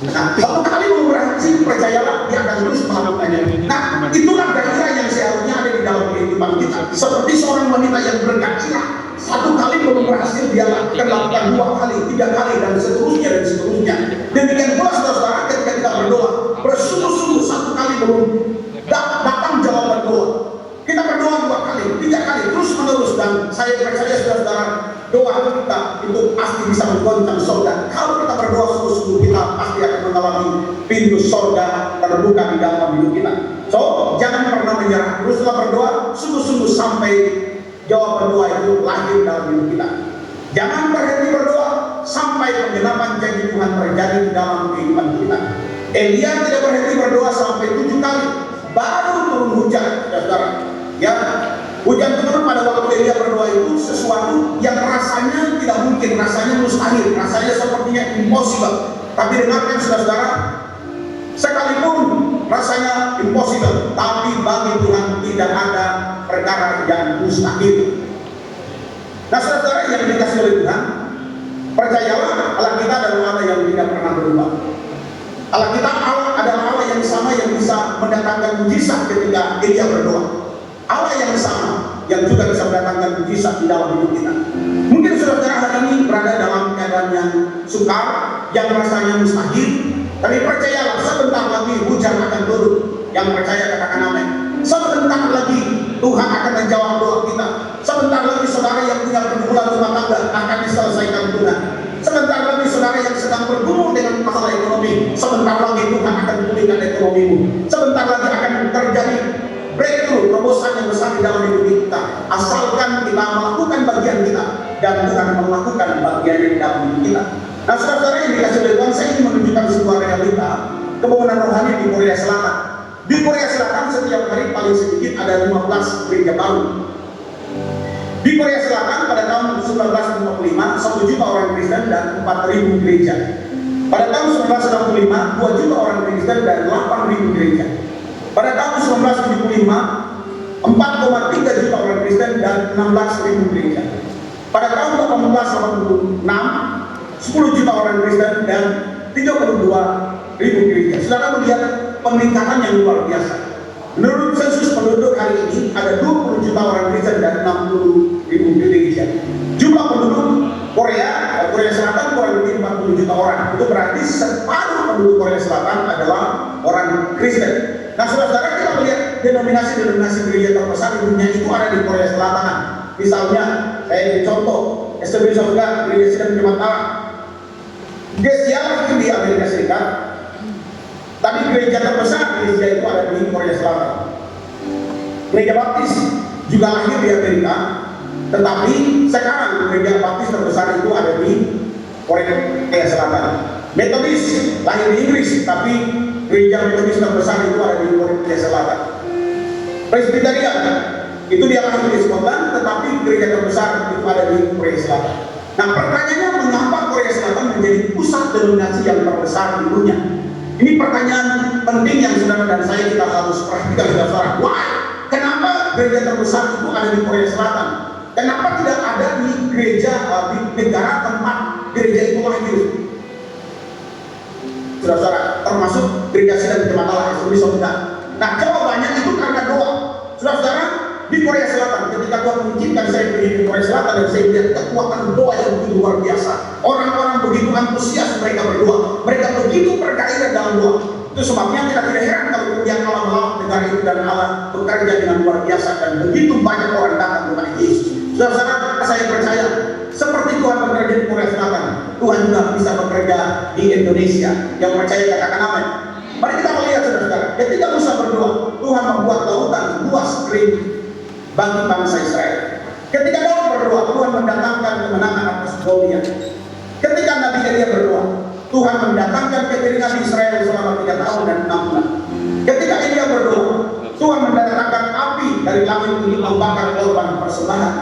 Nah, satu kali belum berhasil, percayalah dia akan terus melakukannya. Nah, itulah gairah yang seharusnya ada di dalam kehidupan kita. Seperti seorang wanita yang bergairah, satu kali belum berhasil, dia akan lakukan 2 kali, 3 kali, dan seterusnya dan seterusnya. Demikian pula, saudara, ketika kita berdoa bersungguh-sungguh, 1 kali belum datang jawaban doa, kita berdoa 2 kali, 3 kali, terus menerus, dan saya percaya, saudara, doa kita itu pasti bisa menggoncang surga. Kalau kita berdoa sungguh-sungguh, kita pasti akan mengalami pintu surga terbuka di dalam hidup kita. So, jangan pernah menyerah, teruslah berdoa sungguh-sungguh sampai jawaban doa itu lahir dalam hidup kita. Jangan berhenti berdoa sampai penggenapan janji Tuhan terjadi di dalam kehidupan kita. Elia tidak berhenti berdoa sampai 7 kali, baru turun hujan, saudara. Ya, hujan turun pada waktu Elia berdoa itu sesuatu yang rasanya tidak mungkin, rasanya mustahil, rasanya sepertinya impossible. Tapi dengarkan, saudara, sekalipun rasanya impossible, tapi bagi Tuhan tidak ada perkara yang mustahil. Nah, saudara yang dikasih oleh Tuhan, percayalah, Allah kita adalah Allah yang tidak pernah berubah. Allah kita adalah Allah yang sama, yang bisa mendatangkan mujizat ketika Elia berdoa. Allah yang sama yang juga bisa mendatangkan mujizat di dalam hidup kita. Mungkin saudara hari ini berada dalam keadaan yang sukar, yang rasanya mustahil, tapi percayalah, sebentar lagi hujan akan turun. Yang percaya katakan amin. Sebentar lagi Tuhan akan menjawab doa kita. Sebentar lagi saudara saudara yang punya pergumulan rumah tangga akan diselesaikan Tuhan. Sebentar lagi saudara yang sedang bergumul dengan masalah ekonomi, sebentar lagi Tuhan akan pulihkan ekonomimu. Sebentar lagi akan terjadi breakthrough, terobosan yang besar di dalam hidup kita. Asalkan kita melakukan bagian kita dan Tuhan melakukan bagian di dalam hidup kita. Nah, saudara-saudara yang dikasih oleh Tuhan, saya ingin menunjukkan sebuah realita kebangunan rohani di Korea Selatan. Di Korea Selatan setiap hari paling sedikit ada 15 gereja baru. Di Korea Selatan pada tahun 1945 1 juta orang Kristen dan 4.000 gereja. Pada tahun 1965 2 juta orang Kristen dan 8.000 gereja. Pada tahun 1975 4,3 juta orang Kristen dan 16.000 gereja. Pada tahun 1886 10 juta orang Kristen dan 32.000 gereja. Saudara melihat peningkatan yang luar biasa. Menurut sensus penduduk hari ini ada 20 juta orang Kristen dan 60.000 gereja. Jumlah penduduk Korea Selatan kurang lebih 40 juta orang. Itu berarti separuh penduduk Korea Selatan adalah orang Kristen. Nah, saudara-saudara, kita melihat denominasi gereja terbesar di dunia itu ada di Korea Selatan. Misalnya, saya beri contoh, STB Surga, Gereja Sidang Jemaat Allah. Gereja itu di Amerika Serikat. Tapi gereja terbesar gereja itu ada di Korea Selatan. Gereja Baptis juga lahir di Amerika, tetapi sekarang gereja Baptis terbesar itu ada di Korea Selatan. Metodis lahir di Inggris, tapi gereja Metodis terbesar itu ada di Korea Selatan. Presbyterian itu dia lahir di Scotland, tetapi gereja terbesar itu ada di Korea Selatan. Nah, pertanyaannya, mengapa Korea Selatan menjadi pusat denominasi yang terbesar di dunia? Ini pertanyaan penting yang saudara dan saya kita harus perhatikan, saudara. Why? Kenapa gereja terbesar itu ada di Korea Selatan? Kenapa tidak ada di gereja di negara tempat gereja itu lahir? Saudara, termasuk gereja Sidang Jemaat Allah STB Surga. Nah, jawabannya itu karena doa. Saudara, di Korea Selatan, ketika Tuhan mengizinkan saya pergi ke Korea Selatan dan saya lihat kekuatan doa yang begitu luar biasa. Orang-orang begitu antusias mereka berdoa, mereka begitu bergairah dalam doa. Itu sebabnya kita tidak heran kalau kemudian Allah melawat negara itu dan Allah bekerja dengan luar biasa dan begitu banyak orang datang kepada Yesus. Saudara, saya percaya seperti Tuhan bekerja di Korea Selatan, Tuhan juga bisa bekerja di Indonesia. Yang percaya katakan amin. Mari kita melihat, saudara, ketika Musa berdoa, Tuhan membuat lautan luas kering bagi bangsa Israel. Ketika Daud berdoa, Tuhan mendatangkan kemenangan atas Goliat. Ketika Nabi Elia berdoa, Tuhan mendatangkan kekeringan di Israel selama 3 tahun dan 6 bulan. Ketika Elia berdoa, Tuhan mendatangkan api dari langit untuk membakar korban persembahan.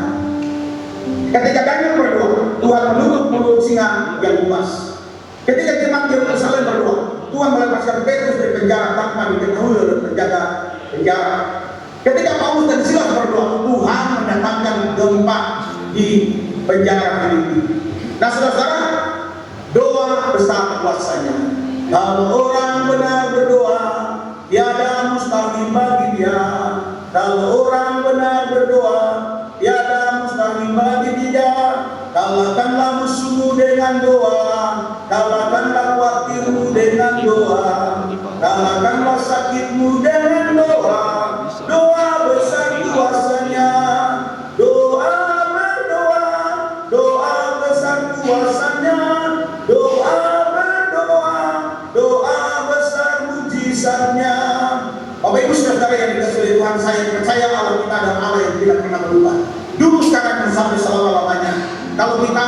Ketika Daniel berdoa, Tuhan menutup mulut singa yang luas. Ketika jemaat Yerusalem berdoa, Tuhan melepaskan Petrus dari penjara tanpa diketahui oleh penjaga penjara. Ketika Paulus dan Silas berdoa, Tuhan mendatangkan gempa di penjara Filipi. Nah, saudara, doa besar kuasanya. Kalau orang benar berdoa, tiada mustahil bagi dia. Kalau orang benar berdoa, tiada mustahil bagi dia. Kalahkanlah musuhmu dengan doa, kalahkanlah khawatirmu dengan doa, kalahkanlah sakitmu dengan doa. Doa besar kuasanya, doa berdoa, doa besar kuasanya, doa berdoa, doa besar mujizatnya. Bapak Ibu saudara yang dikasihi oleh Tuhan, saya percaya Allah kita adalah Allah yang tidak pernah berubah. Dulu, sekarang, dan sampai selama-lamanya. Kalau kita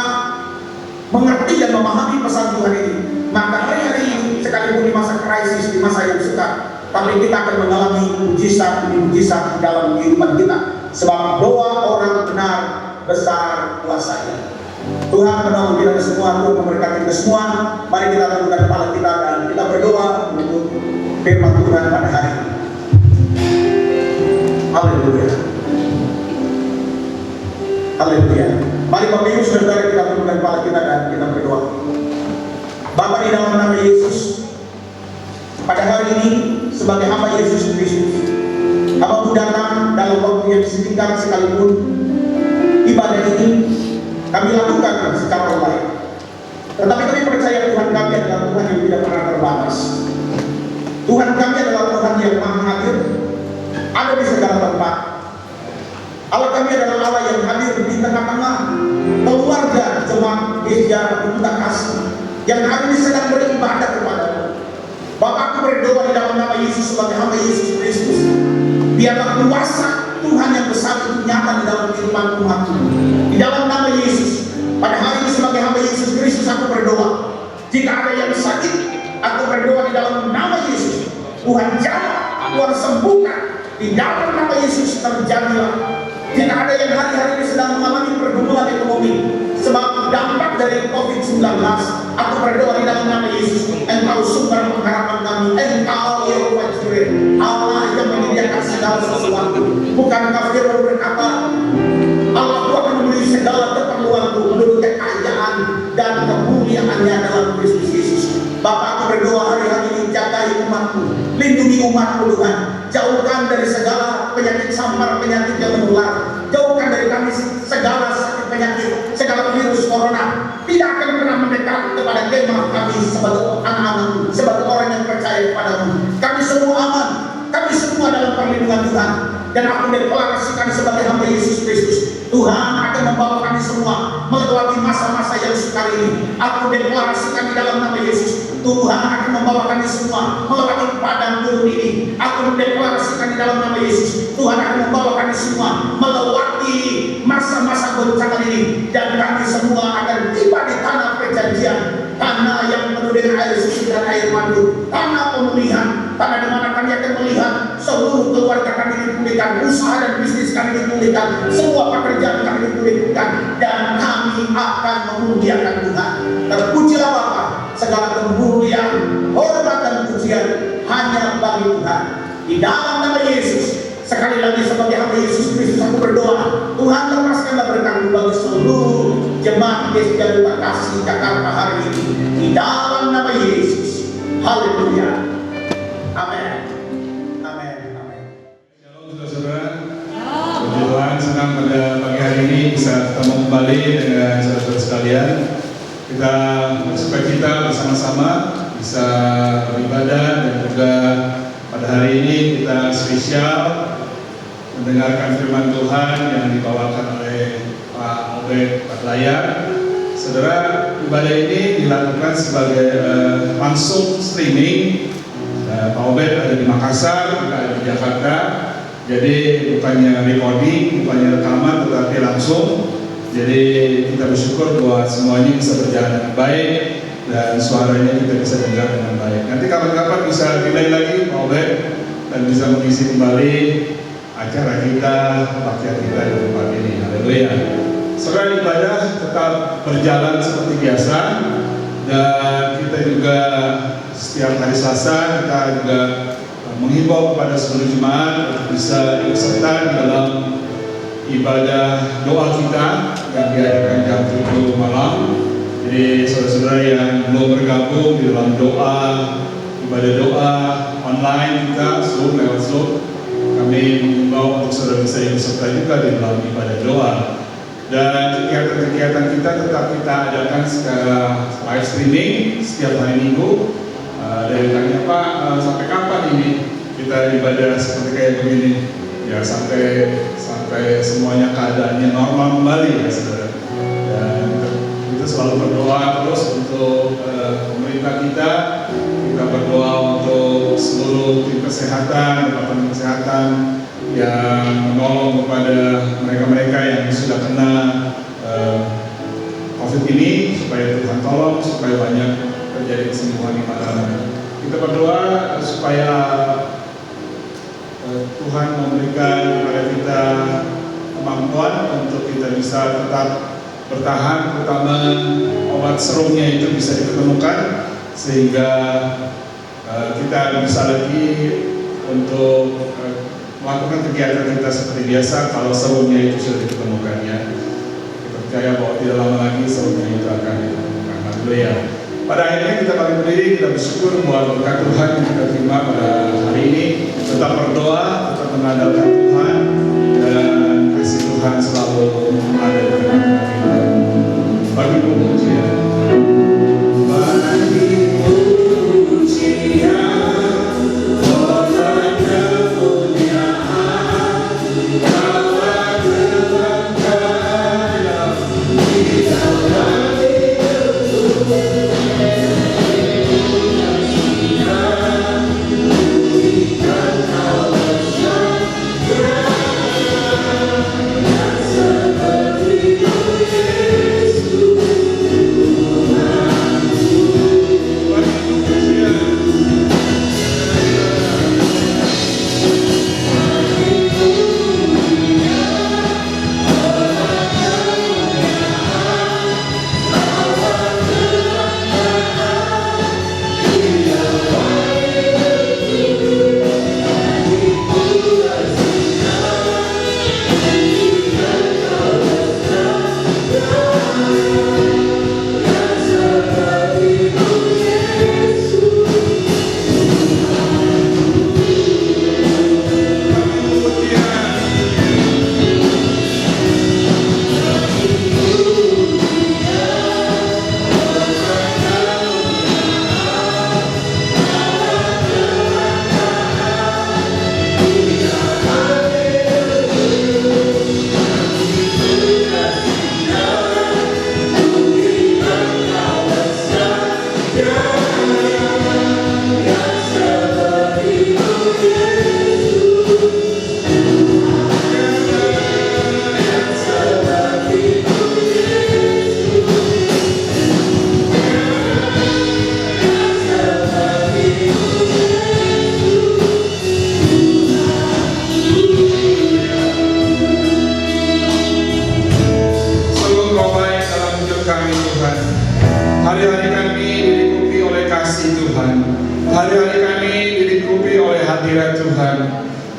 mengerti dan memahami pesan Tuhan ini, maka hari-hari ini, sekalipun di masa krisis, di masa yang sukar, tapi kita akan mengalami mujizat demi mujizat dalam kehidupan kita. Sebab doa orang benar besar kuasanya. Tuhan menolong kita semua, Tuhan memberkati kita semua. Mari kita tundukkan kepala kita dan kita berdoa untuk firman Tuhan pada hari ini. Haleluya. Haleluya. Mari Bapak Ibu saudara kita tundukkan kepala kita dan kita berdoa. Bapa, di dalam nama Yesus, pada hari ini sebagai hamba Yesus Kristus, Hamba datang dalam waktu yang singkat sekalipun ibadah ini kami lakukan secara online. Tetapi kami percaya Tuhan kami adalah Tuhan yang tidak pernah terbatas. Tuhan kami adalah Tuhan yang maha hadir, ada di segala tempat. Allah kami adalah Allah yang hadir di tengah-tengah keluarga jemaat gereja Bunda Kasih yang hari ini sedang beribadah kepada-Mu. Bapakku berdoa di dalam nama Yesus sebagai hamba Yesus Kristus, biarlah kuasa Tuhan yang besar itu nyata di dalam kehidupan umat-Mu. Di dalam nama Yesus, pada hari ini sebagai hamba Yesus Kristus aku berdoa, jika ada yang sakit, aku berdoa di dalam nama Yesus, Tuhan jamah, Tuhan sembuhkan. Di dalam nama Yesus terjadilah. Jika ada yang hari-hari ini sedang mengalami pergumulan ekonomi sebab dampak dari COVID-19, aku berdoa di dalam nama Yesus, Engkau sumber pengharapan kami, Engkau Yehova Jireh, Allah yang menyediakan segala sesuatu. Bukankah firman berkata, Allah itu akan memenuhi segala keperluanku menurut kekayaan dan kemuliaannya dalam Kristus Yesus. Bapa, aku berdoa hari-hari ini, jagai umat-Mu, lindungi umat-Mu Tuhan, jauhkan dari segala penyakit sampar, penyakit yang menular, jauhkan dari kami segala sakit penyakit, segala virus corona, tidak akan pernah mendekat kepada kemah kami sebagai anak-anak-Mu, sebagai orang yang percaya kepada-Mu. Kami semua aman, kami semua dalam perlindungan Tuhan, dan aku deklarasikan sebagai hamba Yesus Kristus, Tuhan akan membawa kami semua melewati masa-masa yang sukar ini. Aku deklarasikan di dalam nama Yesus, Tuhan akan membawa kami semua melewati padang gurun ini. Aku deklarasikan di dalam nama Yesus, Tuhan akan membawa kami semua melewati masa-masa goncangan ini, dan kami semua akan tiba di tanah perjanjian, tanah yang penuh dengan air susu dan air madu, tanah pemulihan, tanah di mana kami akan melihat seluruh keluarga kami dipulihkan, usaha dan bisnis kami dipulihkan, semua pekerjaan kami dipulihkan, dan kami akan memuliakan Tuhan. Terpujilah Bapa, segala kemuliaan, hormat dan pujian hanya bagi Tuhan. Di dalam nama Yesus, sekali lagi sebagai hamba Yesus Kristus aku berdoa, Tuhan lepaskanlah berkat-Mu bagi seluruh jemaat gereja Bunda Kasih Jakarta hari ini. Di dalam nama Yesus, haleluya. Amin. Amin. Amin. Shalom saudara-saudara. Puji Tuhan, senang pada pagi hari ini bisa ketemu kembali dengan saudara-saudara sekalian. Kita bersukacita bersama-sama bisa beribadah, dan juga pada hari ini kita spesial mendengarkan firman Tuhan yang dibawakan oleh Pak Obed Patlayar. Saudara, ibadah ini dilakukan sebagai langsung streaming. Pak Obed ada di Makassar, kita ada di Jakarta. Jadi bukannya recording, bukannya rekaman, tetapi langsung. Jadi kita bersyukur bahwa semuanya bisa berjalan dengan baik dan suaranya kita bisa dengar dengan baik. Nanti kapan-kapan bisa delay lagi Pak Obed dan bisa mengisi kembali acara kita, baktian kita di tempat ini. Haleluya. Saudara, ibadah tetap berjalan seperti biasa, dan kita juga setiap hari Selasa kita juga menghimbau kepada seluruh jemaat untuk bisa ikut serta dalam ibadah doa kita yang diadakan jam 7 malam. Jadi saudara-saudara yang belum bergabung di dalam doa, ibadah doa online kita Zoom, lewat Zoom, kami mengimbau untuk saudara bisa ikut serta juga di dalam ibadah doa. Dan kegiatan-kegiatan kita tetap kita adakan secara live streaming setiap hari Minggu. Dari tanya Pak, sampai kapan ini kita ibadah seperti kayak begini? Ya sampai semuanya keadaannya normal kembali ya saudara. Dan kita selalu berdoa terus untuk pemerintah kita berdoa untuk seluruh tim kesehatan, departemen kesehatan yang menolong kepada mereka-mereka yang sudah kena COVID ini, supaya Tuhan tolong, supaya banyak terjadi kesembuhan di mana-mana. Kita berdoa supaya Tuhan memberikan kepada kita kemampuan untuk kita bisa tetap bertahan, terutama obat serumnya itu bisa ditemukan, sehingga kita bisa lagi untuk melakukan kegiatan kita seperti biasa kalau serumnya itu sudah ditemukan ya. Kita percaya bahwa tidak lama lagi serumnya itu akan ditemukan. Haleluya. Pada akhirnya kita bangkit berdiri, kita bersyukur bahwa berkat Tuhan yang kita terima pada hari ini. Tetap berdoa, tetap mengandalkan Tuhan, dan kasih Tuhan selalu ada di tengah-tengah kita. Bagi pujian. Bagi pujian. Yeah.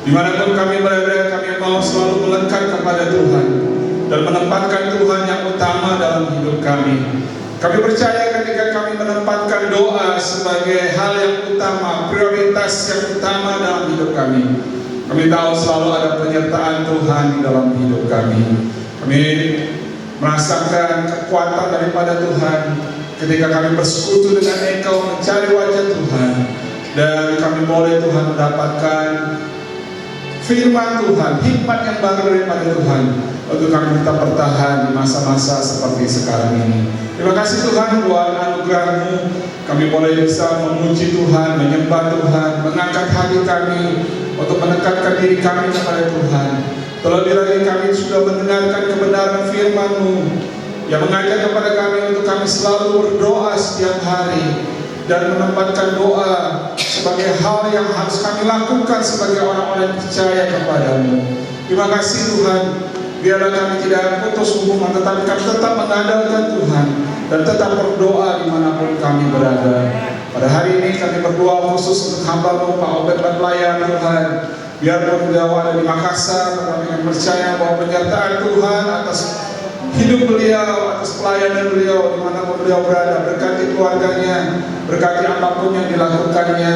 Dimanapun kami berada, kami mau selalu melekat kepada Tuhan dan menempatkan Tuhan yang utama dalam hidup kami. Kami percaya ketika kami menempatkan doa sebagai hal yang utama, prioritas yang utama dalam hidup kami, kami tahu selalu ada penyertaan Tuhan di dalam hidup kami. Kami merasakan kekuatan daripada Tuhan ketika kami bersekutu dengan Engkau mencari wajah Tuhan, dan kami boleh Tuhan mendapatkan firman Tuhan, hikmat yang baru daripada Tuhan untuk kami tetap bertahan di masa-masa seperti sekarang ini. Terima kasih Tuhan buat anugerah-Mu. Kami boleh bisa memuji Tuhan, menyembah Tuhan, mengangkat hati kami untuk mendekatkan diri kami kepada Tuhan. Terlebih lagi kami sudah mendengarkan kebenaran firman-Mu yang mengajar kepada kami untuk kami selalu berdoa setiap hari dan menempatkan doa sebagai hal yang harus kami lakukan sebagai orang-orang yang percaya kepadamu. Terima kasih Tuhan, biarlah kami tidak putus hubungan, tetapi kami tetap mengandalkan Tuhan dan tetap berdoa dimanapun kami berada. Pada hari ini kami berdoa khusus untuk hamba-Mu Pak Obed Batlayan Tuhan. Biarpun beliau ada di Makassar, tetapi kami percaya bahwa penyertaan Tuhan atas hidup beliau, atas pelayanan beliau dimanapun beliau berada. Berkati keluarganya, berkati apapun yang dilakukannya.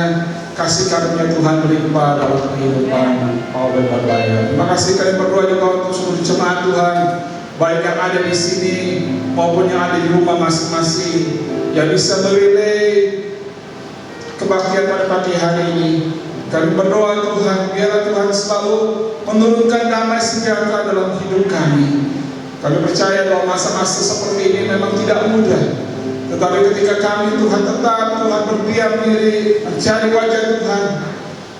Kasih karunia Tuhan berlimpah dalam kehidupan Pak Obed Batlayan. Terima kasih kami berdoa juga untuk seluruh jemaat Tuhan, baik yang ada di sini maupun yang ada di rumah masing-masing, yang bisa merelay kebaktian pada pagi hari ini. Kami berdoa Tuhan, biarlah Tuhan selalu menurunkan damai sejahtera dalam hidup kami. Kami percaya bahwa masa-masa seperti ini memang tidak mudah, tetapi ketika kami Tuhan tetap Tuhan berdiam diri, mencari wajah Tuhan,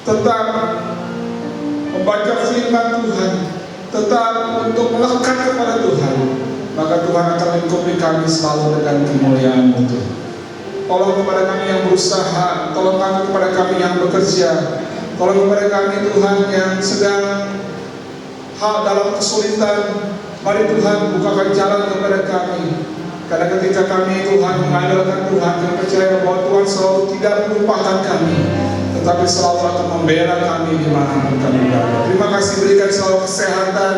tetap membaca firman Tuhan, tetap untuk melekat kepada Tuhan, maka Tuhan akan lingkupi kami selalu dengan kemuliaan-Mu Tuhan. Tolong kepada kami yang berusaha, tolong kami kepada kami yang bekerja, tolong kepada kami Tuhan yang sedang dalam kesulitan. Mari Tuhan bukakan jalan kepada kami. Karena ketika kami Tuhan mengandalkan Tuhan, kami percaya bahwa Tuhan selalu tidak melupakan kami, tetapi selalu akan membela kami dimanapun kami berada. Terima kasih, berikan selalu kesehatan,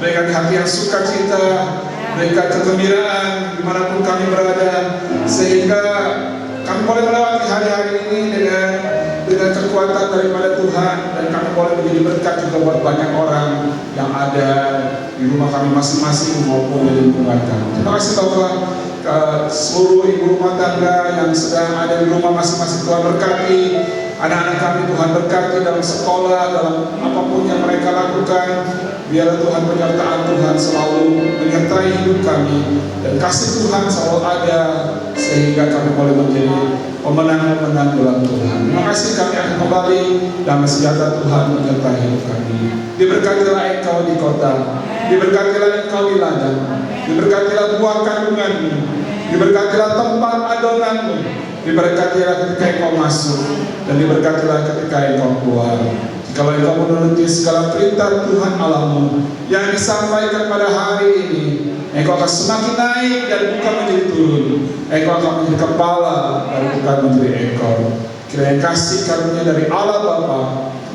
berikan hati yang sukacita, berikan kegembiraan dimanapun kami berada, sehingga kami boleh melewati hari-hari ini dengan kekuatan daripada Tuhan, dan kami boleh menjadi berkat juga buat banyak orang yang ada di rumah kami masing-masing maupun di lingkungan kami. Terima kasih Bapak, seluruh ibu rumah tangga yang sedang ada di rumah masing-masing. Tuhan berkati anak-anak kami, Tuhan berkati dalam sekolah, dalam apapun yang mereka lakukan. Biarlah Tuhan penyertaan Tuhan selalu menyertai hidup kami, dan kasih Tuhan selalu ada sehingga kami boleh menjadi pemenang-pemenang dalam Tuhan. Terima kasih, kami akan kembali damai sejahtera Tuhan menyertai hidup kami. Diberkatilah Engkau di kota, diberkatilah Engkau di ladang, diberkatilah buah kandungan-Mu, diberkatilah tempat adonanmu, diberkatilah ketika Engkau masuk, dan diberkatilah ketika Engkau keluar. Kalau Engkau menuruti segala perintah Tuhan Allahmu yang disampaikan pada hari ini, Engkau akan semakin naik dan bukan menjadi turun. Engkau akan menjadi kepala dan bukan menjadi ekor. Kiranya kasih karunia dari Allah Bapa,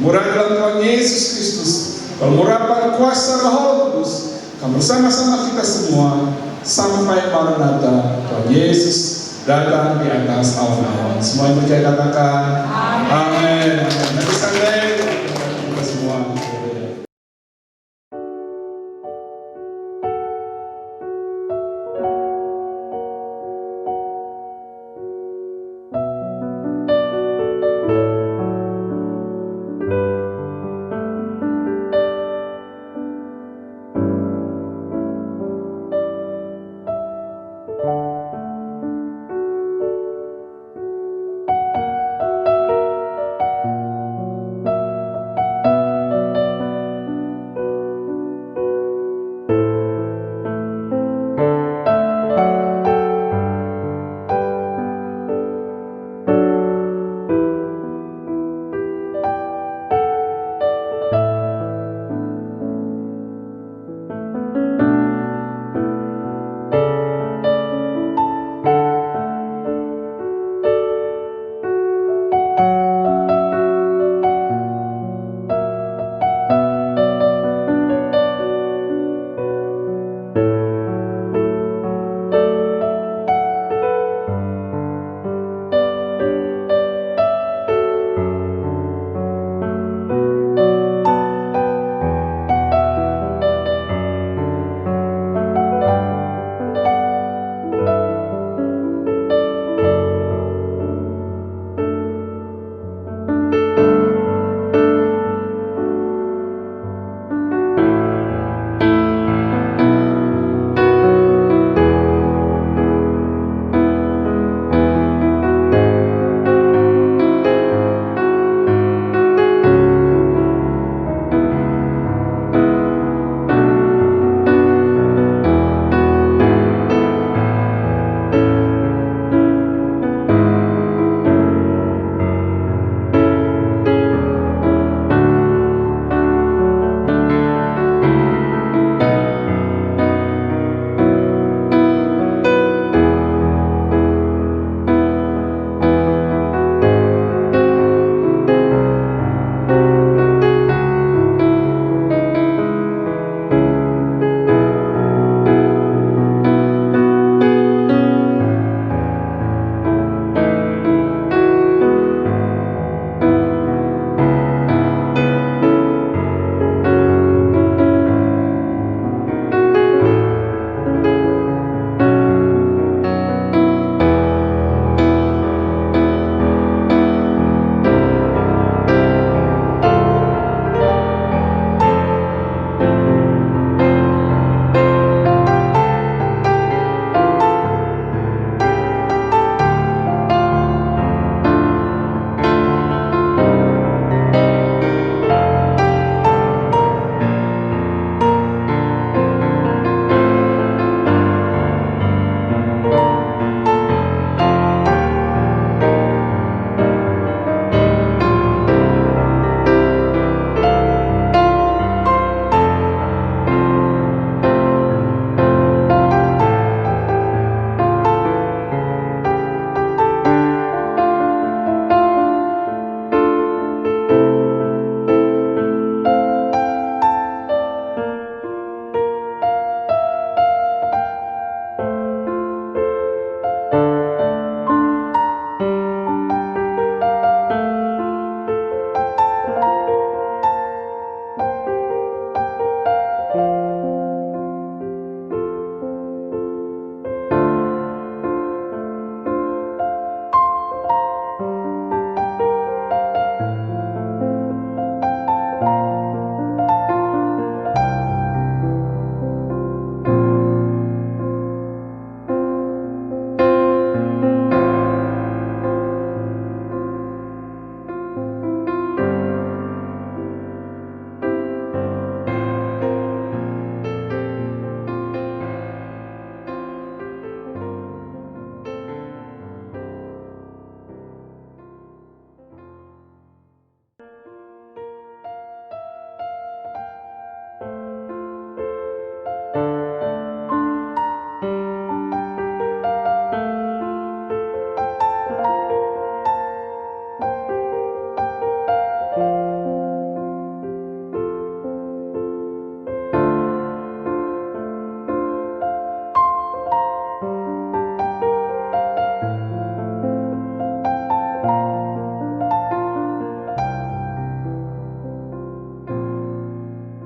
murah dalam Tuhan Yesus Kristus, pemurapan kuasa Roh Kudus, akan bersama-sama kita semua sampai Maranatha Tuhan Yesus datang di atas awan-awan. Semua yang percaya katakan amin.